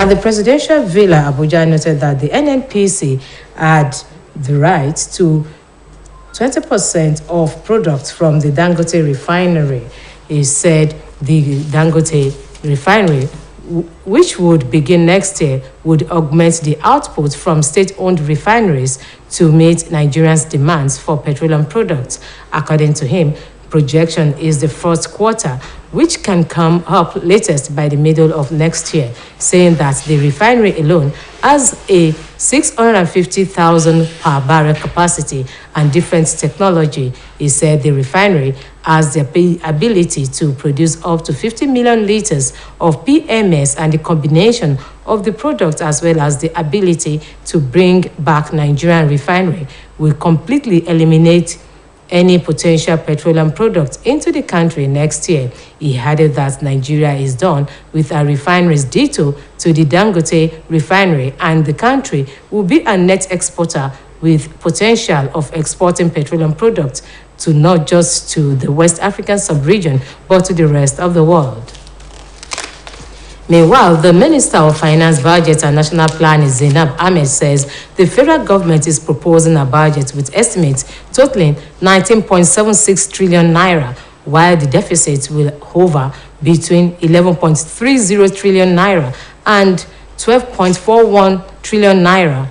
At the presidential villa, Abuja noted that the NNPC had the right to 20% of products from the Dangote refinery. He said the Dangote refinery, which would begin next year, would augment the output from state-owned refineries to meet Nigerians' demands for petroleum products. According to him, projection is the first quarter, which can come up latest by the middle of next year, saying that the refinery alone has a 650,000 per barrel capacity and different technology. He said the refinery has the ability to produce up to 50 million liters of PMS, and the combination of the product as well as the ability to bring back Nigerian refinery will completely eliminate any potential petroleum product into the country next year. He added that Nigeria is done with our refineries ditto to the Dangote refinery, and the country will be a net exporter with potential of exporting petroleum products to not just to the West African sub-region, but to the rest of the world. Meanwhile, the Minister of Finance, Budget and National Planning, Zainab Ahmed, says the federal government is proposing a budget with estimates totaling 19.76 trillion naira, while the deficit will hover between 11.30 trillion naira and 12.41 trillion naira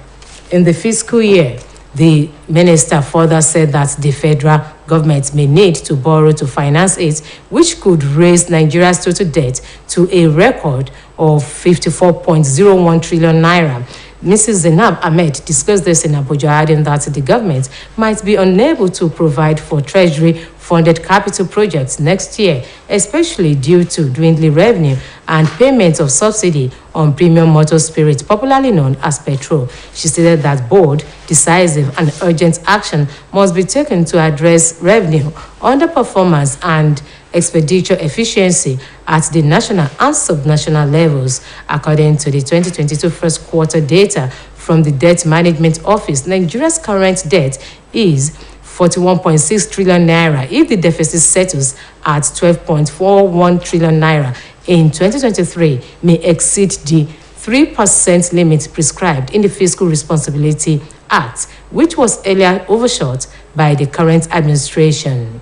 in the fiscal year. The minister further said that the federal government may need to borrow to finance it, which could raise Nigeria's total debt to a record of 54.01 trillion naira. Mrs. Zainab Ahmed discussed this in Abuja, adding that the government might be unable to provide for treasury-funded capital projects next year, especially due to dwindling revenue and payment of subsidy on premium motor spirit, popularly known as petrol. She stated that bold, decisive, and urgent action must be taken to address revenue underperformance and expenditure efficiency at the national and subnational levels. According to the 2022 first quarter data from the Debt Management Office, Nigeria's current debt is 41.6 trillion naira. If the deficit settles at 12.41 trillion naira in 2023, may exceed the 3% limit prescribed in the Fiscal Responsibility Act, which was earlier overshot by the current administration.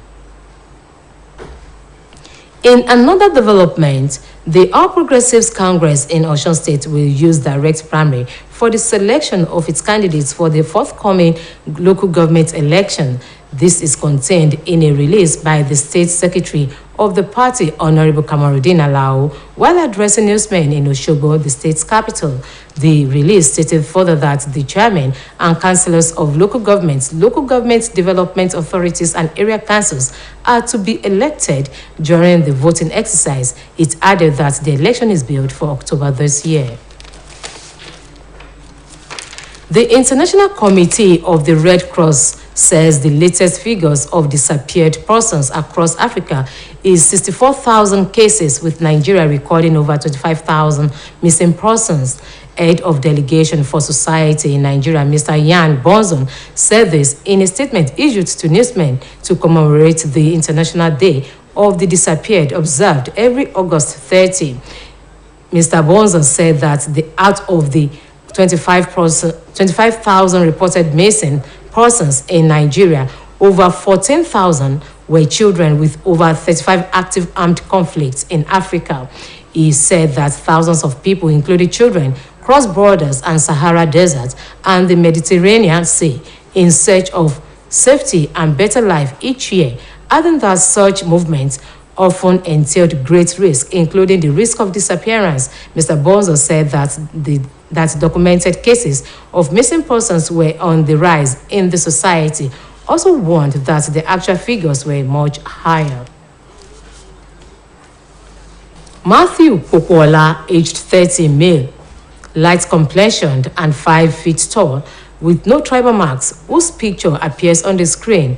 In another development, the All Progressives Congress in Osun State will use direct primary for the selection of its candidates for the forthcoming local government election. This is contained in a release by the State Secretary of the party, Honorable Kamarudin Alao, while addressing newsmen in Osogbo, the state's capital. The release stated further that the chairman and councillors of local government development authorities, and area councils are to be elected during the voting exercise. It added that the election is billed for October this year. The International Committee of the Red Cross says the latest figures of disappeared persons across Africa is 64,000 cases, with Nigeria recording over 25,000 missing persons. Head of Delegation for Society in Nigeria, Mr. Yan Bonzon, said this in a statement issued to newsmen to commemorate the International Day of the Disappeared, observed every August 30. Mr. Bonzon said that out of the 25,000 reported missing persons in Nigeria, over 14,000 were children, with over 35 active armed conflicts in Africa. He said that thousands of people, including children, cross borders and Sahara Desert and the Mediterranean Sea in search of safety and better life each year, adding that such movements often entailed great risk, including the risk of disappearance. Mr. Bonzo said that documented cases of missing persons were on the rise in the society. Also warned that the actual figures were much higher. Matthew Popola, aged 30, male, light complexioned and 5 feet tall, with no tribal marks, whose picture appears on the screen,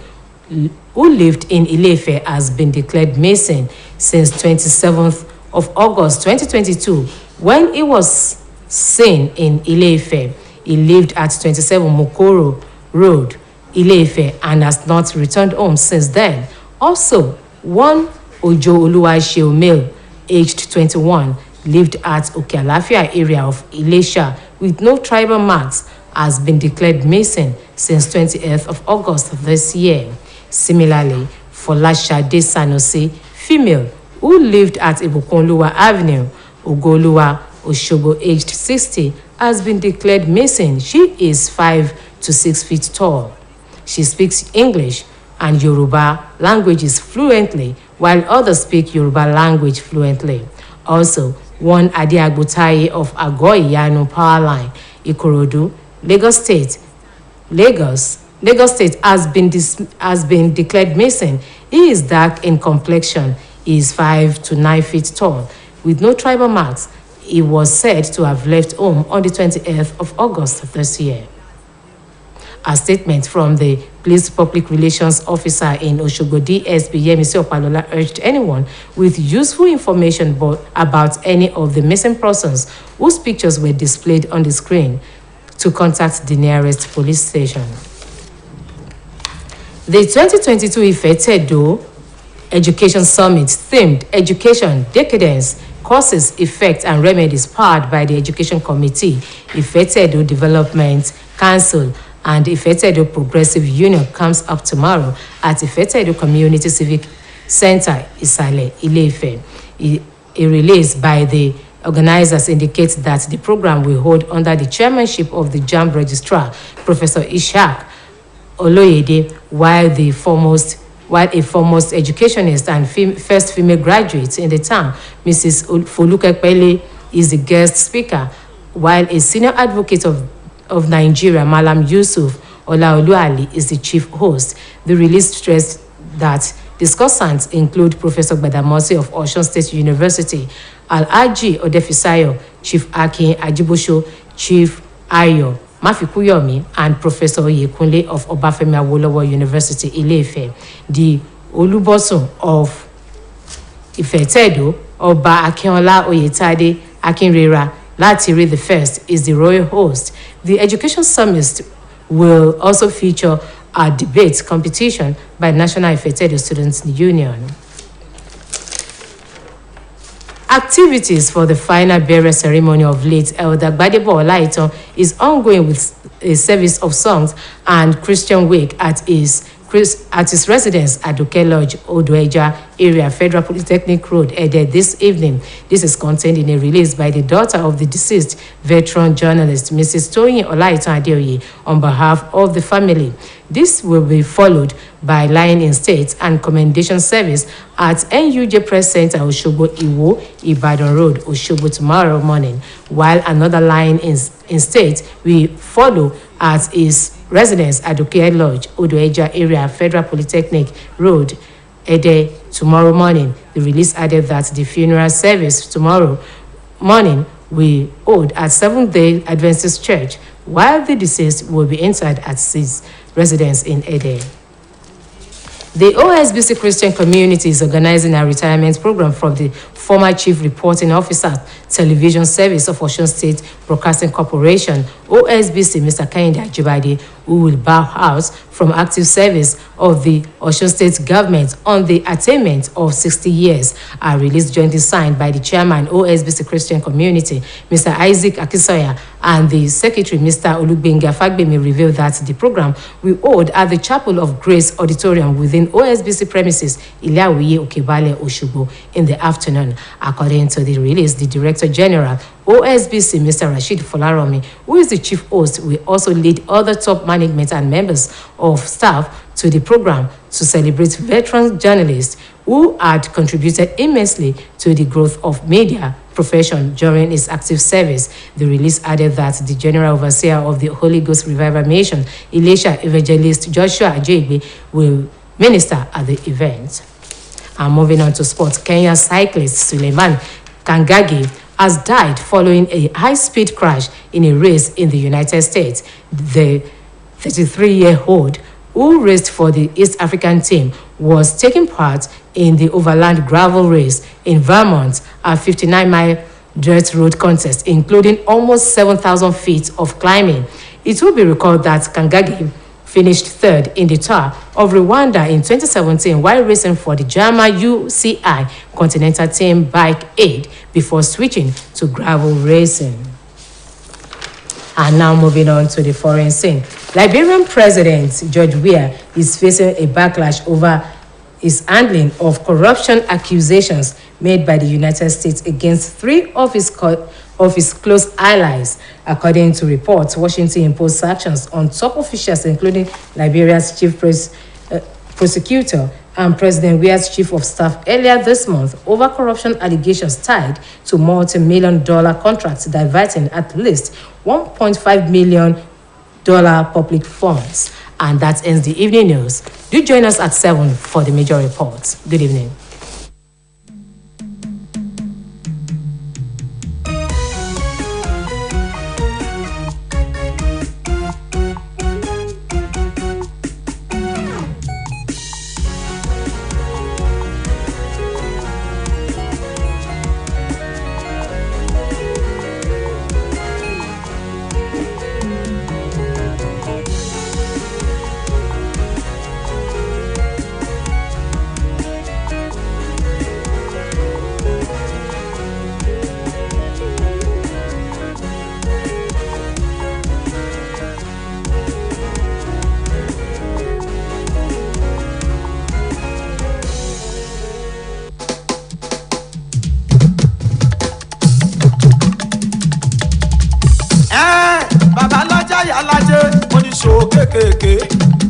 who lived in Ile-Ife, has been declared missing since 27th of August 2022, when he was seen in Ile-Ife. He lived at 27 Mokoro Road, Ile-Ife, and has not returned home since then. Also, one Ojo Oluwaseun, male, aged 21, lived at Okealafia area of Ilesha with no tribal marks has been declared missing since 20th of August of this year. Similarly, Folashade Sanusi, female, who lived at Ibukunluwa Avenue, Ogoluwa, Oshobo, aged 60, has been declared missing. She is 5 to 6 feet tall. She speaks English and Yoruba languages fluently, while others speak Yoruba language fluently. Also, one Adiagbutaye of Agoiyanu Power Line, Ikorodu, Lagos State has been declared missing. He is dark in complexion. He is 5 to 9 feet tall, with no tribal marks. He was said to have left home on the 20th of August of this year. A statement from the police public relations officer in Oshogo DSP Yemisi Opalola urged anyone with useful information about any of the missing persons whose pictures were displayed on the screen to contact the nearest police station. The 2022 Ifetedo Education Summit themed Education, Decadence, Causes, Effects and Remedies powered by the Education Committee, Ifetedo Development Council and Ifetedo Progressive Union comes up tomorrow at Ifetedo Community Civic Center, Isale, Ile-Ife. A release by the organizers indicates that the program will hold under the chairmanship of the JAMB Registrar, Professor Ishaq Oloyede, while a foremost educationist and first female graduate in the town, Mrs. Folukepele, is the guest speaker, while a senior advocate of Nigeria, Malam Yusuf Olaolu Ali, is the chief host. The release stressed that discussants include Professor Gbadamosi of Osun State University, Al-Aji Odefisayo, Chief Akin Ajibosho, Chief Ayo Mafikuyomi, and Professor Yekunle of Obafemi Awolowo University, Ile-Ife. The Olubosun of Ifetedo, Oba Akinola Oyetade Akinrera Latiri the First, is the royal host. The Education Summit will also feature a debate competition by National Ifetedo Students Union. Activities for the final burial ceremony of late Elder Gbadebo Olaitan is ongoing with a service of songs and Christian wake at his residence at Duke Lodge, Odoeja area, Federal Polytechnic Road, Ede, this evening. This is contained in a release by the daughter of the deceased veteran journalist, Mrs. Toyin Olaitan Adeoye, on behalf of the family. This will be followed by lying in state and commendation service at NUJ Press Center, Oshobo Iwo, Ibadan Road, Oshobo tomorrow morning, while another lying in state will follow at his residence at Duke Lodge, Odoeja area, Federal Polytechnic Road, Ede, tomorrow morning. The release added that the funeral service tomorrow morning will hold at Seventh-day Adventist Church, while the deceased will be interred at his residence in Ede. The OSBC Christian community is organizing a retirement program from the former Chief Reporting Officer, Television Service of Osun State Broadcasting Corporation, OSBC, Mr. Kehinde Ajibade, who will bow out from active service of the Osun State government on the attainment of 60 years. A release jointly signed by the chairman, OSBC Christian Community, Mr. Isaac Akisoya, and the secretary, Mr. Olugbenga Fagbemi, revealed that the program will hold at the Chapel of Grace Auditorium within OSBC premises, Ilawiye Okebale, Oshobo, in the afternoon. According to the release, the Director General, OSBC, Mr. Rashid Folaromi, who is the chief host, will also lead other top management and members of staff to the program to celebrate veteran journalists who had contributed immensely to the growth of media profession during his active service. The release added that the General Overseer of the Holy Ghost Revival Mission, Elisha Evangelist Joshua Ajegbe, will minister at the event. And moving on to sports, Kenya cyclist Suleiman Kangagi has died following a high-speed crash in a race in the United States. The 33-year-old, who raced for the East African team, was taking part in the overland gravel race in Vermont, a 59-mile dirt road contest, including almost 7,000 feet of climbing. It will be recalled that Kangagi finished third in the Tour of Rwanda in 2017 while racing for the German UCI Continental Team Bike Aid before switching to gravel racing. And now moving on to the foreign scene. Liberian President George Weah is facing a backlash over his handling of corruption accusations made by the United States against 3 of his close allies. According to reports, Washington imposed sanctions on top officials, including Liberia's chief prosecutor and President Weah's chief of staff earlier this month over corruption allegations tied to multi-million-dollar contracts diverting at least $1.5 million public funds. And that ends the evening news. Do join us at 7 for the major reports. Good evening.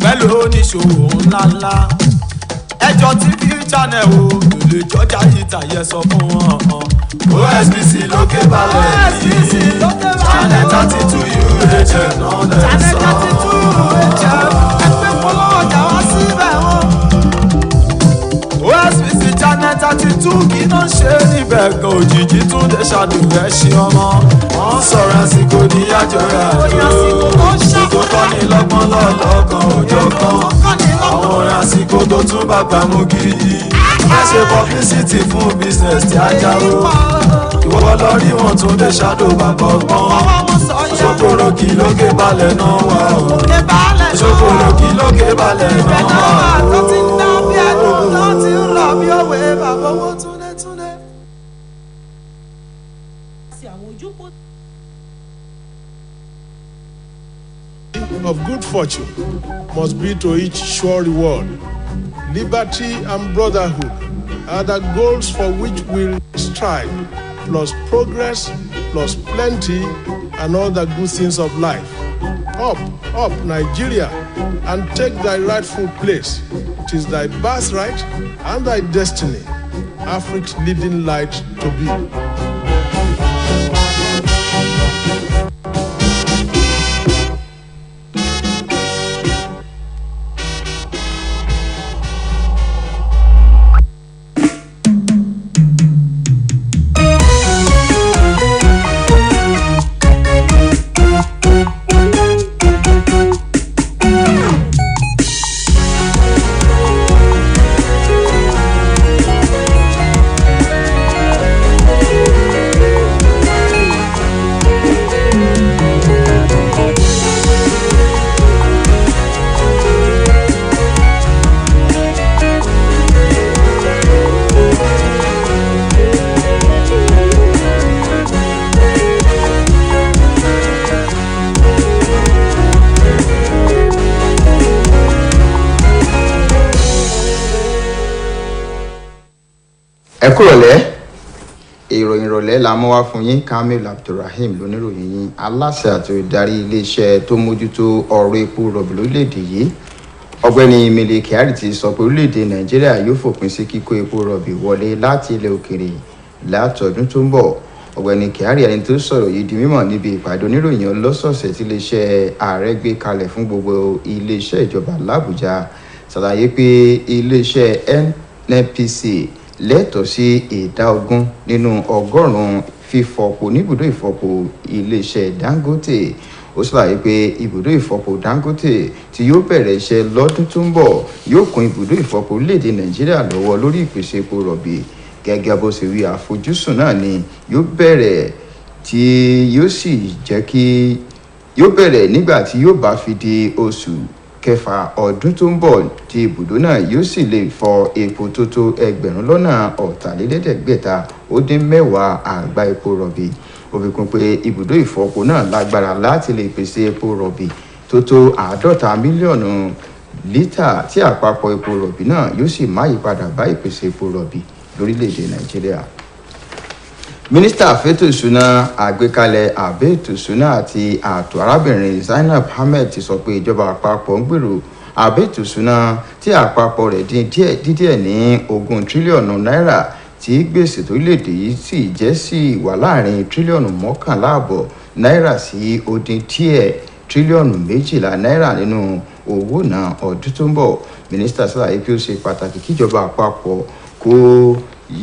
pẹ̀lú oníṣòwò ńláńlá ẹjọ́ TV channel o kò lè jọjà ìta yẹ sọ fún wọn. OSBC lókè balẹ̀ yìí channel 32 UHF náà lẹ̀ sọ. channel 32 UHF ẹgbẹ́ polówó ọjà wá síbẹ̀ wọn. OSBC channel 32 kí ló ń ṣe níbẹ̀ gan òjijì tún lè ṣàdùnfẹ́ ṣe ọmọ. wọ́n sọ̀rọ̀ àsìkò níyàjọ́ rẹ̀ àjò tó kọ́ ní lọ́gbọ́n lọ́lọ́kan òjò kan àwọn orin àsìkò tó tún bàbá mú gidi. má ṣe publicity fún business tí a jáwó ìwọ lọ rí wọn tún lè ṣàdó bàbá ọgbọ́n. ṣòkòrò kí lókè balẹ̀ náà wà ó ṣòkòrò kí lókè balẹ̀ náà wà ó. Of good fortune must be to each sure reward. Liberty and brotherhood are the goals for which we strive, plus progress, plus plenty, and all the good things of life. Up, up, Nigeria, and take thy rightful place. It is thy birthright and thy destiny, Africa's leading light to be. ẹ kúrọ̀lẹ́ ìròyìn ìrọ̀lẹ́ la mú wá fún yín. Kamil Abdulrahim lóníròyìn yín. Aláṣẹ àti olùdarí iléeṣẹ́ tó mójútó ọ̀rọ̀ epo rọ̀bì lórílẹ̀‐èdè yìí ọ̀gbẹ́ni Mele Kyari ti sọ pé orílẹ̀‐èdè Nàìjíríà yóò fòpin sí kíkó epo rọ̀bì wọlé láti ilẹ̀ òkèrè látọdún tó ń bọ̀. ọ̀gbẹ́ni Kyari ẹni tó sọ̀rọ̀ yìí di mímọ̀ níbi ìpàdé oníròyìn ọlọ́sọ̀ọ̀sẹ̀ tí iléeṣẹ́ ààrẹ gbé kalẹ̀ fún gbogbo iléeṣẹ́ ìjọba l'Àbújá ṣàlàyé pé iléeṣẹ́ NNPC lẹ́tọ̀ọ́ sí ìdá 20 nínú ọgọ́rùn-ún fífọpo níbùdó ìfọpo iléeṣẹ́ Dangote. ó ṣàlàyé pé ibùdó ìfọpo Dangote tí yóò bẹ̀rẹ̀ iṣẹ́ lọ́dún tó ń bọ̀ yóò kún ibùdó ìfọpo orílẹ̀-èdè Nàìjíríà lọ́wọ́ lórí ìpèsè epo rọ̀bì. gẹ́gẹ́ bó ṣe wí àfojúsùn náà ni yóò bẹ̀rẹ̀ tí yóò sì jẹ́ kí yóò bẹ̀rẹ̀ nígbà tí yóò bá fi di oṣù kẹfà ọdún tó ń bọ̀ tí ibùdó náà yóò sì lè fọ epo tó tó 1,450 àgbá epo rọ̀bì. Ó fi kún pé ibùdó ìfọpo náà lágbára láti lè pèsè epo rọ̀bì tó tó 50 mílíọ̀nù lítà tí àpapọ̀ epo rọ̀bì náà yóò sì má yípadà bá ìpèsè epo rọ̀bì lórílẹ̀‐èdè Nàìjíríà. Mínísítà fẹ́tò ìṣúná àgbékalẹ̀ àbẹ́ ètò ìṣúná àti ààtò arábìnrin Zainab Ahmed ti sọ pé ìjọba àpapọ̀ ń gbèrò àbẹ́ ètò ìṣúná tí àpapọ̀ rẹ̀ díẹ̀ ní 20 tírílíọ̀nù náírà tí gbèsè torílẹ̀-èdè yìí sì jẹ́ sí wà láàrin tírílíọ̀nù 11.5 náírà sí ó dín díẹ̀ tírílíọ̀nù 12 náírà nínú owó náà ọdún tó ń bọ̀. Mínísítà ṣàlàyé pé ó ṣe pàtàkì kíjọba àpapọ̀ kó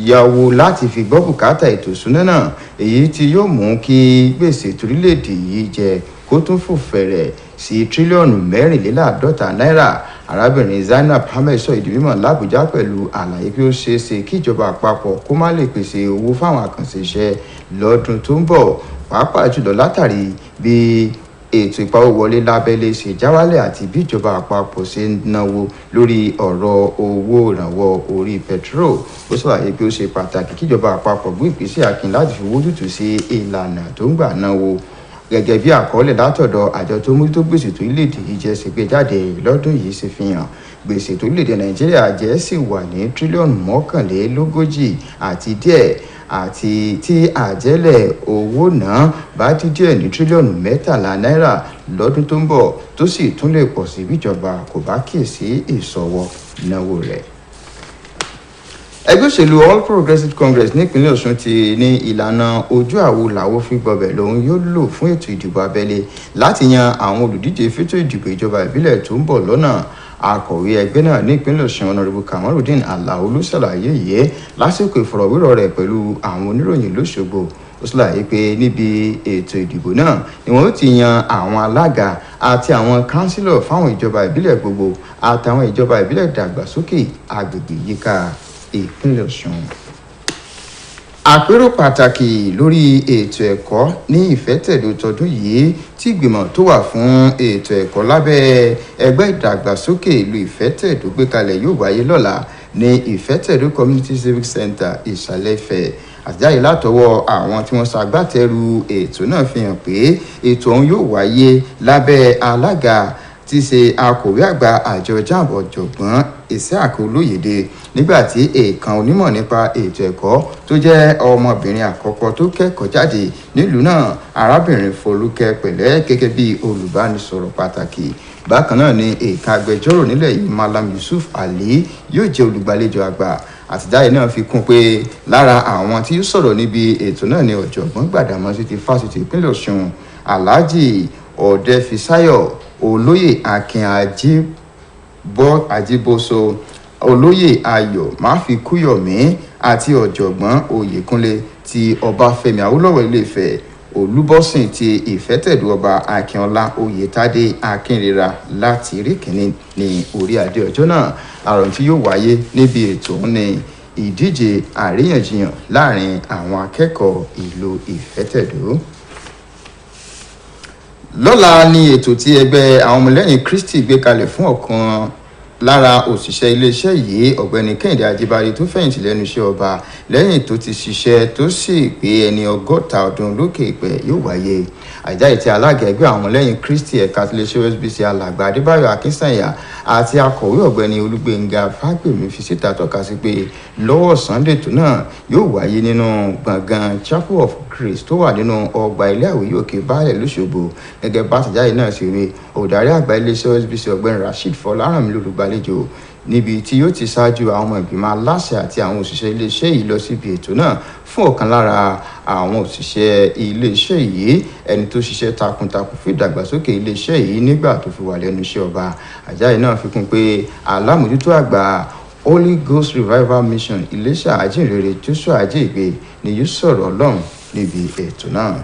yàwó láti fi gbọ́ bùkátà ètò ìṣúná náà, èyí tí yóò mú kí gbèsè torílẹ̀-èdè yìí jẹ kó tún fò fẹ̀rẹ̀ sí tírílíọ̀nù 54 náírà. Arábìnrin Zainab Ahmed sọ ìdí mímọ̀ l'Àbújá pẹ̀lú àlàyé pé ó ṣeé ṣe kí ìjọba àpapọ̀ kó má lè pèsè owó fáwọn àkànṣe iṣẹ́ lọ́dún tó ń bọ̀, pàápàá jùlọ látàrí bí ètò ìpawówọlé lábẹ́lé ṣe já wálẹ̀ àti bí ìjọba àpapọ̀ ṣe ń náwó lórí ọ̀rọ̀ owó ìrànwọ́ orí pẹtiró. Ó ṣàlàyé pé ó ṣe pàtàkì kíjọba àpapọ̀ gbé ìgbésẹ̀ akin láti fi wójútùú sí ìlànà tó ń gbà náwó. Gẹ́gẹ́ bí àkọọ́lẹ̀ látọ̀dọ̀ àjọ tó mójútó gbèsè torílẹ̀-èdè yìí jẹ́ ṣe gbé jáde lọ́dún yìí ṣe fi hàn gbèsè torílẹ̀-èdè Nàìjíríà jẹ́ sì wà ní tírílíọ̀nù 41 àti díẹ̀, àti tí àjẹ́lẹ̀ owó náà bá dín díẹ̀ ní tírílíọ̀nù 13 náírà lọ́dún tó ń bọ̀, tó sì tún lè pọ̀ sí bíjọba kò bá kíyèsí ìṣọwọ́ náwó rẹ̀. Ẹgbẹ́ òṣèlú All Progressives Congress nípínlẹ̀ Ọ̀ṣun ti ní ìlànà ojú àwo làwo fi gbọbẹ̀ lòun yóò lò fún ètò ìdìbò abẹ́lé láti yan àwọn olùdíje fẹ́tò ìdìbò ìjọba ìbílẹ̀ tó ń bọ̀ lọ́nà. Akọ̀wé ẹgbẹ́ náà nípínlẹ̀ Ọ̀ṣun Honorable Kamarudeen Alao ló ṣàlàyé yìí lásìkò ìfọ̀rọ̀wérọ̀ rẹ̀ pẹ̀lú àwọn oníròyìn lóṣogbo. Ó ṣàlàyé pé níbi ètò ìdìbò náà ni wọ́n ti yan àwọn alága àti àwọn kánsílọ̀ fáwọn ìjọba ìbílẹ̀ gbogbo àtàwọn ìjọba ìbílẹ̀ dàgbàsókè agbègbè yíká ìpínlẹ̀ Ọ̀ṣun. Àpérò pàtàkì lórí ètò ẹ̀kọ́ ní Ìfẹ́tẹ̀dó tọdún yìí tí ìgbìmọ̀ tó wà fún ètò ẹ̀kọ́ lábẹ́ ẹgbẹ́ ìdàgbàsókè ìlú Ìfẹ́tẹ̀dó gbé kalẹ̀ yóò wáyé lọ́la ní Ìfẹ́tẹ̀dó Community Civic Center Ìsàlẹ̀ Ifẹ̀. Àjáde látọwọ́ àwọn tí wọ́n ṣagbátẹrù ètò náà fi hàn pé ètò ọ̀hún yóò wáyé lábẹ́ alága tí ṣe akọ̀wé àgbà àjọ JAMB ọ̀jọ̀gbọ́n Isiaq Olóyèdè, nígbàtí èèkàn onímọ̀ nípa ètò ẹ̀kọ́ tó jẹ́ ọmọbìnrin àkọ́kọ́ tó kẹ́kọ̀ọ́ jáde nílùú náà arábìnrin Folúkẹ́ Pẹ̀lẹ́ gẹ́gẹ́ bí olùbánisọ̀rọ̀ pàtàkì. Bákan náà ni èèkàn agbẹjọ́rò nílẹ̀ yìí Malam Yusuf Ali yóò jẹ́ olùgbàlejò àgbà. Àtìjáde náà fi kún pé lára àwọn tí yóò sọ̀rọ̀ níbi ètò náà ni ọ̀jọ̀gbọ́n Gbàdámọ́sí ti fásitì ìpínlẹ̀ Ọ̀ṣun Alhaji Ọ̀dẹ́fisáyọ̀, olóyè Akin Ajíbóso, olóyè Ayọ̀ Máfikúyọ̀mí àti ọ̀jọ̀gbọ́n Oyèkúnlé ti Ọbáfẹ́mi Awólọ́wọ̀ Ilé-Ifẹ̀, Olúbọ́sìn ti Ìfẹ́tẹ̀dó ọba Akínọlá Oyètádé Akínrera láti rí kìíní ní orí adé ọjọ́ náà. Àrùn tí yóò wáyé níbi ètò ní ìdíje àríyànjiyàn láàrin àwọn akẹ́kọ̀ọ́ ìlú Ìfẹ́tẹ̀dó. Lọ́la ni ètò tí ẹgbẹ́ àwọn ọmọlẹ́yìn Kristi gbé kalẹ̀ fún ọ̀kan lára òṣìṣẹ́ iléeṣẹ́ yìí ọ̀gbẹ́ni Kẹ́hìndé Ajíbádé tó fẹ̀yìntì lẹ́nu iṣẹ́ ọba lẹ́yìn tó ti ṣiṣẹ́ tó sì pé ẹni 60 ọdún lókè ìpẹ́ yóò wáyé. Àjáde tí alága ẹgbẹ́ àwọn ọmọlẹ́yìn Kristi ẹ̀ka tiléeṣẹ́ OSBC alàgbà Adébáyọ̀ Akínsànyà àti akọ̀wé ọ̀gbẹ́ni Olúgbénga Fágbèmí fi síta tọ́ka sí pé lọ́wọ́ Sunday tó náà yóò wáyé nínú gbọ̀ngàn Chapel of Grace tó wà nínú ọgbà ilé àwòye òkè Baálẹ̀ lóṣogbo. Gẹ́gẹ́ bá àtẹ̀jáde náà ṣe rí, olùdarí àgbà iléeṣẹ́ OSBC ọ̀gbẹ́ni Rasheed Fọlárànmí lólùgbàlejò níbi tí yóò ti ṣáájú àwọn ọmọ ìgbìmọ̀ aláṣẹ àti àwọn òṣìṣẹ́ iléeṣẹ́ yìí lọ síbi ètò náà fún ọ̀kan lára àwọn òṣìṣẹ́ iléeṣẹ́ yìí ẹni tó ṣiṣẹ́ takuntakun fún ìdàgbàsókè iléeṣẹ́ yìí nígbà tó fi wà lẹ́nu iṣẹ́ ọba. Àjáde náà fi kún pé alámòjútó àgbà Holy Ghost Revival Mission Iléṣà Ajínrere Joshua Ajégbé ni yóò sọ̀rọ̀ Ọlọ́run níbi ètò náà.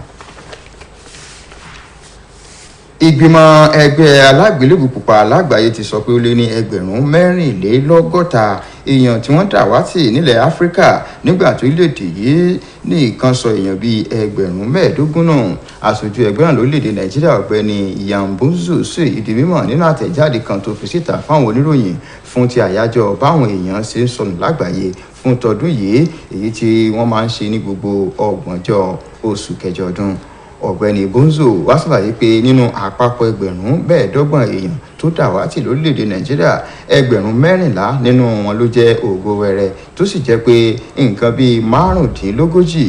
Ìgbìmọ̀ ẹgbẹ́ alágbélébùú pupa lágbàáyé ti sọ pé ó lé ní 64 èèyàn tí wọ́n dàwátì nílẹ̀ áfíríkà nígbà tó orílẹ̀-èdè yìí ní nǹkan sọ èèyàn bíi ẹgbẹ̀rún mẹ́ẹ̀ẹ́dógún náà. aṣojú ẹgbẹ́ náà lórílẹ̀-èdè nàìjíríà ọ̀gbẹ́ni yambuzu sì ìdí mímọ̀ nínú àtẹ̀jáde kan tó fi síta fáwọn oníròyìn fún ti àyájọ́ báwọn èèyàn ṣe ń sọnù lágbàáyé fún tọdún yìí èyí tí wọ́n máa ń ṣe ní gbogbo ọgbọ̀njọ́ oṣù kẹjọ ọdún. ọ̀gbẹ́ni bonzo wá ṣàlàyé pé nínú àpapọ̀ ẹgbẹ̀rún mẹ́ẹ̀ẹ́dọ́gbọ̀n èèyàn tó dàwátì lórílẹ̀‐èdè nàìjíríà ẹgbẹ̀rún mẹ́rìnlá nínú wọn ló jẹ́ ògo wẹrẹ tó sì jẹ́ pé nǹkan bíi márùndínlógójì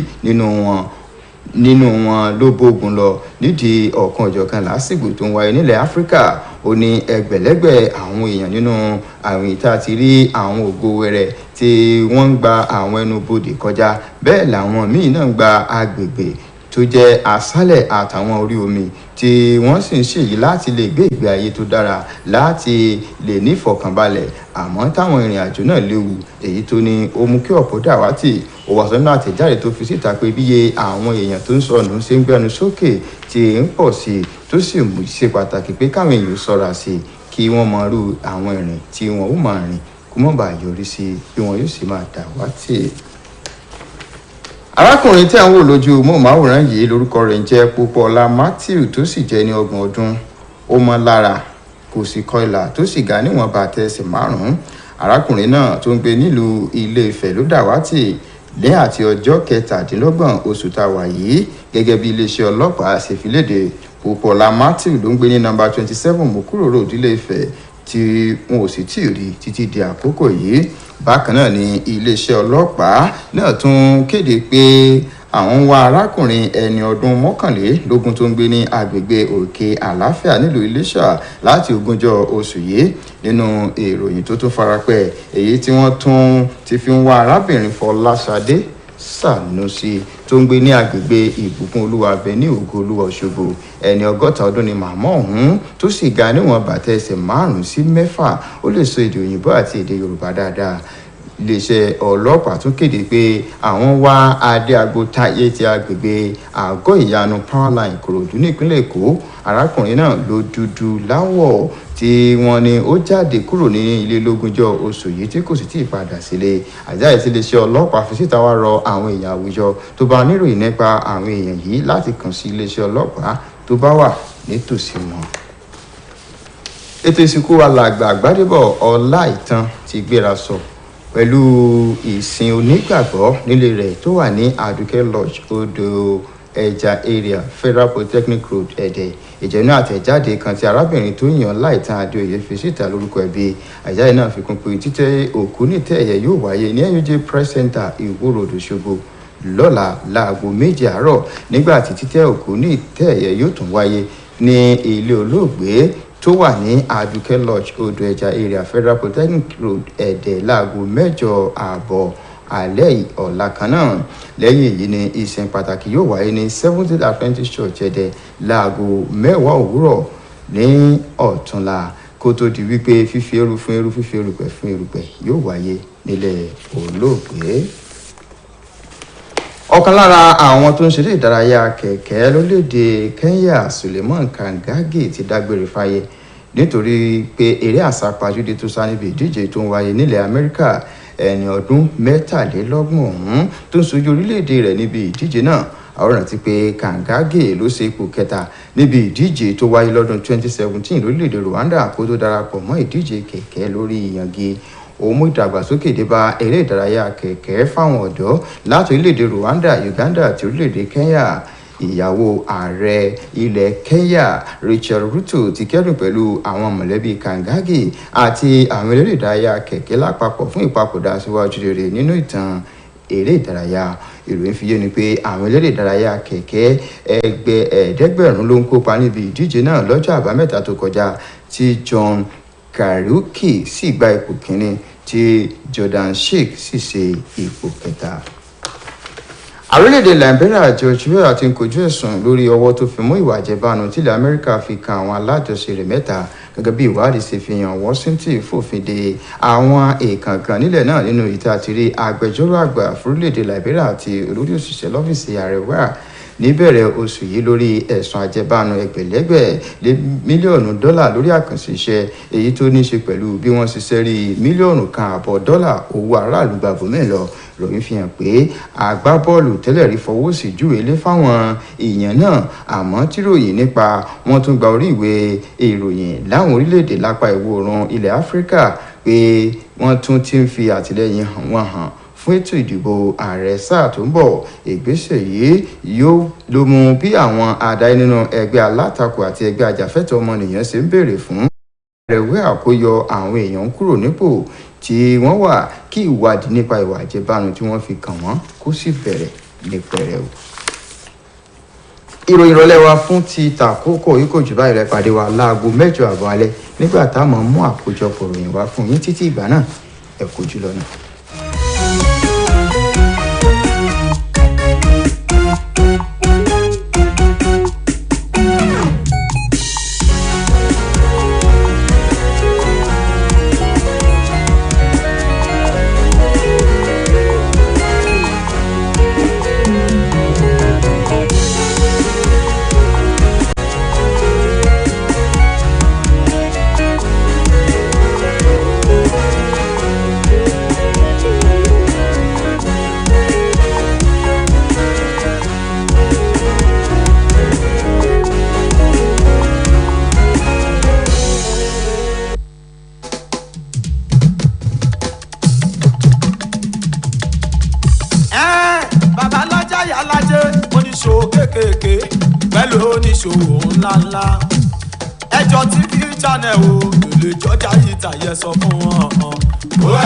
nínú wọn ló bógun lọ nídìí ọ̀kan ọ̀jọ̀kan lásìkò tó ń wáyé nílẹ̀ áfíríkà. ó ní ẹgbẹ̀lẹ́gbẹ̀ àwọn èèyàn nínú àwọn ìta ti rí àwọn ògo wẹrẹ tí wọ́n ń gba àwọn ẹnubodè kọjá bẹ́ẹ̀ làwọn míì náà ń gba agbègbè tó jẹ́ aṣálẹ̀ àtàwọn orí omi tí wọ́n sì ń ṣèyí láti lè gbé ìgbé ayé tó dára láti lè ní ìfọ̀kànbalẹ̀ àmọ́ táwọn ìrìn àjò náà léwu èyí tó ní ó mú kí ọ̀pọ̀ dàwátì. ó wá sọ́nà àtẹ̀jáde tó fi síta pé bíye àwọn èèyàn tó ń sọnù ṣe ń gbẹnu sókè tí ń pọ̀ sí i tó sì mú ṣe pàtàkì pé káwọn èèyàn ṣọ́ra sí i kí wọ́n mọ irú àwọn ìrìn tí wọ́n ó máa rìn kó mọ̀ bá yọrí sí bí wọn yóò sì máa dàwátì. arákùnrin tí à ń wò lójú móhùnmáwòrán yìí lórúkọ rẹ̀ ń jẹ́ Pópóọlá Matthew tó sì jẹ́ ní 30 ọdún. ó mọ́ lára kò sì kọ ìlà tó sì ga níwọ̀n bàtà ẹsẹ̀ 5. arákùnrin náà tó ń gbé nílùú Ilé Ifẹ̀ ló dàwátì ní àti ọjọ́ 27 oṣù tá a wà yìí gẹ́gẹ́ bí iléeṣẹ́ ọlọ́pàá ṣe fi léde. Pópóọlá Matthew ló ń gbé ní nọ́mbà 27 Mokuro Road Ilé Ifẹ̀ tí wọn ò sì tí ì rí títí di àkókò yìí. bákan náà ni iléeṣẹ́ ọlọ́pàá náà tún kéde pé àwọn ń wá arákùnrin ẹni ọdún 21 tó ń gbé ní agbègbè Òkè Àlàáfíà nílùú Iléṣà láti 20 oṣù yìí. nínú ìròyìn tó tún farapẹ́ èyí tí wọ́n tún ti fi ń wá arábìnrin Fọláṣadé Sànúsì tó ń gbé ní agbègbè Ìbùkún Olúwa Avenue Ògo Olúwa Òṣogbo ẹni 60 ọdún ni màmá ọ̀hún tó sì ga níwọ̀n bàtà ẹsẹ̀ 5 sí 6. ó lè sọ èdè òyìnbó àti èdè Yorùbá dáadáa. iléeṣẹ́ ọlọ́pàá tún kéde pé àwọn wá Adéagbo Táyé ti agbègbè Àgọ́ Ìyanu Powerline Ìkòròdú nípínlẹ̀ Èkó. arákùnrin náà ló dúdú láwọ̀ tí wọ́n ní ó jáde kúrò ní ilé lógúnjọ́ oṣù yìí tí kò sì tí ì padà sílé. àjáde tí iléeṣẹ́ ọlọ́pàá fi síta wá rọ àwọn èèyàn àwùjọ tó bá níròyìn nípa àwọn èèyàn yìí láti kàn sí iléeṣẹ́ ọlọ́pàá tó bá wà nítòsí wọn. ètò ìsìnkú alàgbà Gbádébọ̀ Ọláìtàn ti gbéra sọ pẹ̀lú ìsìn onígbàgbọ́ nílé rẹ̀ tó wà ní Àdùkẹ́ Lodge Odò Ẹja Area Federal Polytechnic Road Ẹ̀dẹ̀. ìjẹ́nu àtẹ̀jáde kan tí arábìnrin tó yàn Láìtàn Adéoyè fi síta lórúkọ ẹbí. àjáde náà fi kún pé títẹ́ òkú nítẹ̀ẹ̀yẹ yóò wáyé ní NUJ Press Center Ìwó Road Òṣogbo lọ́la láago 7 àárọ̀ nígbà tí títẹ́ òkú nítẹ̀ẹ̀yẹ yóò tún wáyé ní ilé olóògbé tó wà ní Àdùkẹ́ Lodge Odò Ẹja Area Federal Polytechnic Road Ẹ̀dẹ̀ láago 8:30 alẹ́ ọ̀la kan náà. lẹ́yìn èyí ni ìsìn pàtàkì yóò wáyé ní 70th Adventist Church Ẹ̀dẹ̀ láago 10 òwúrọ̀ ní ọ̀túnla kó tó di wípé fífi eru fún eru fífi erùpẹ̀ fún erùpẹ̀ yóò wáyé nílẹ̀ olóògbé. ọ̀kan lára àwọn tó ń ṣeré ìdárayá kẹ̀kẹ́ lórílẹ̀‐èdè Kenya Suleiman Kangage ti dágbére fáyé nítorí pé eré àsápajúdé tó sá níbi ìdíje tó ń wáyé nílẹ̀ Amẹ́ríkà. ẹni ọdún 23 ọ̀hún tó ń ṣojú orílẹ̀‐èdè rẹ̀ níbi ìdíje náà. àwọn rántí pé Kangage ló ṣe ipò kẹta níbi ìdíje tó wáyé lọ́dún 2017 lórílẹ̀‐èdè Rwanda kó tó darapọ̀ mọ́ ìdíje kẹ̀kẹ́ lórí ìyànge. ó mú ìdàgbàsókè dé bá eré ìdárayá kẹ̀kẹ́ fáwọn ọ̀dọ́ láti orílẹ̀‐èdè Rwanda, Uganda àti orílẹ̀‐èdè Kenya. ìyàwó ààrẹ ilẹ̀ Kenya Rachel Ruto ti kẹ́dùn pẹ̀lú àwọn mọ̀lẹ́bí Kangage àti àwọn eléré ìdárayá kẹ̀kẹ́ lápapọ̀ fún ìpapòdà síwájú rere nínú ìtàn eré ìdárayá. ìròyìn fi yé ni pé àwọn eléré ìdárayá kẹ̀kẹ́ ẹgbẹ́ 500 ló ń kópa níbi ìdíje náà lọ́jọ́ àbámẹ́ta tó kọjá tí John Kariuki sì gba ipò kínní tí Jordan Sheik sì ṣe ipò kẹta. Orílẹ̀-èdè Liberia George Weah ti ń kojú ẹ̀sùn lórí ọwọ́ tó fi mú ìwà àjẹbánu tílẹ̀ Amẹ́ríkà fi kan àwọn alájọṣe rẹ̀ 3 gẹ́gẹ́ bí ìwádìí ṣe fi hàn. Washington fòfin de àwọn èèkàn kan nílẹ̀ náà nínú ìta àti rí agbẹjọ́rò àgbà fún orílẹ̀-èdè Liberia àti olórí òṣìṣẹ́ lọ́fíìsì ààrẹ Weah níbẹ̀rẹ̀ oṣù yìí lórí ẹ̀sùn àjẹbánu ẹgbẹ̀lẹ́gbẹ̀ lé mílíọ̀nù dọ́là lórí àkànṣe iṣẹ́ èyí tó ní ṣe pẹ̀lú bí wọ́n ṣiṣẹ́ rí mílíọ̀nù kan àbọ̀ dọ́là owó aráàlú gbàgbọ́mẹ̀ lọ. Ìròyìn fi hàn pé agbábọ́ọ̀lù tẹ́lẹ̀ rí fọwọ́ sí júwe lé fáwọn èèyàn náà àmọ́ tíròyìn nípa wọn tún gba orí ìwé ìròyìn láwọn orílẹ̀-èdè lápá ìwọ̀ oòrùn ilẹ̀ Áfíríkà pé wọ́n tún ti ń fi àtìlẹ́yìn wọn hàn fún ètò ìdìbò ààrẹ sáà tó ń bọ̀. Ìgbésẹ̀ yìí yóò ló mú bí àwọn adarí nínú ẹgbẹ́ alátakò àti ẹgbẹ́ ajàfẹ́tọ̀ọ́ ọmọnìyàn ṣe ń béèrè fún ìrẹ̀wé àkóyọ àwọn èèyàn kúrò nípò tí wọ́n wà kí ìwádìí nípa ìwà àjẹbánu tí wọ́n fi kàn wọ́n kó sì bẹ̀rẹ̀ ní pẹrẹu. Ìròyìn ìrọ̀lẹ́ wa fún ti tàkókò yìí kò jù báyìí rẹ pàdé wa láago 8 àbọ̀ alẹ́ nígbà táwọn mú àkójọpọ̀ ìròyìn wá fún yín títí ìgbà náà ẹ kú jùlọ náà. kéékèèké pẹ̀lú oníṣòwò ńláńlá ẹjọ́ TV channel o lè jọjà yìí tàyẹ sọ fún wọn.